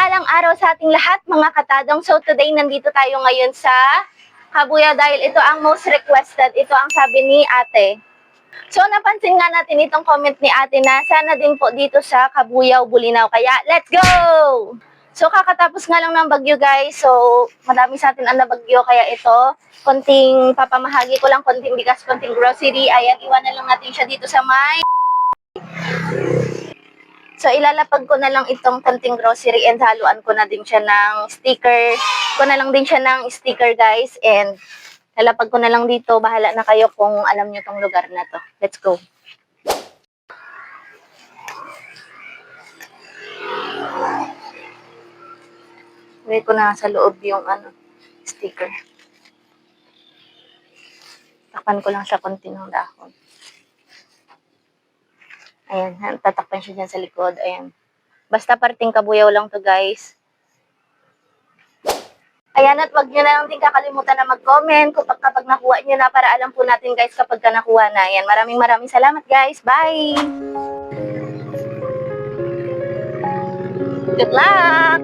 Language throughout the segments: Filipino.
Mapagpalang araw sa ating lahat mga katadong. So today nandito tayo ngayon sa Kabuyaw dahil ito ang most requested. Ito ang sabi ni ate. So napansin nga natin itong comment ni ate na sana din po dito sa Kabuyaw, Bulinaw. Kaya let's go! So kakatapos nga lang ng bagyo guys. So madami sa atin ang nabagyo. Kaya ito, konting papamahagi ko lang, konting bigas, konting grocery. Ayan, iwan na lang natin siya dito sa may... So, ilalapag ko na lang itong konting grocery and haluan ko na din siya ng sticker. Ko na lang din siya ng sticker, guys. And, lalapag ko na lang dito. Bahala na kayo kung alam nyo tong lugar na to. Let's go. Lagay ko na sa loob yung sticker. Takpan ko lang siya konti ng dahon. Ayan, tatakpan siya dyan sa likod. Ayan. Basta parting Kabuyaw lang to guys. Ayan, at wag nyo na lang din kakalimutan na mag-comment kapag nakuha nyo na para alam po natin guys kapag ka nakuha na. Ayan, maraming salamat guys. Bye! Good luck!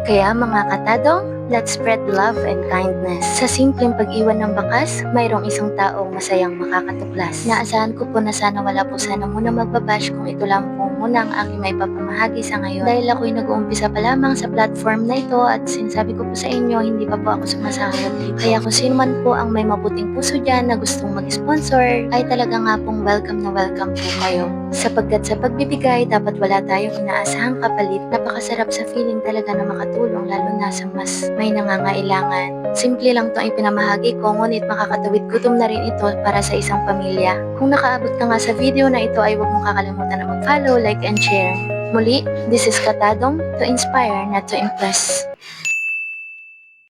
Kaya mga katadong, let's spread love and kindness. Sa simpleng pag-iwan ng bakas, mayroong isang taong masayang makakatuklas. Naasahan ko po na sana wala po sana muna magbabash kung ito lang po muna ang aking may papamahagi sa ngayon. Dahil ako'y nag-uumpisa pa lamang sa platform na ito at sinasabi ko po sa inyo, hindi pa po ako sumasahod dito. Kaya kung sino man po ang may mabuting puso dyan na gustong mag-sponsor, ay talaga nga pong welcome na welcome po kayo. Sapagkat sa pagbibigay, dapat wala tayong inaasahang kapalit. Napakasarap sa feeling talaga na makatulong lalo na sa mas may nangangailangan. Simple lang itong ipinamahagi ko, ngunit makakatawid gutom na rin ito para sa isang pamilya. Kung nakaabot ka nga sa video na ito ay huwag mong kakalimutan na mag-follow, like, and share. Muli, this is Katadong, to inspire, not to impress.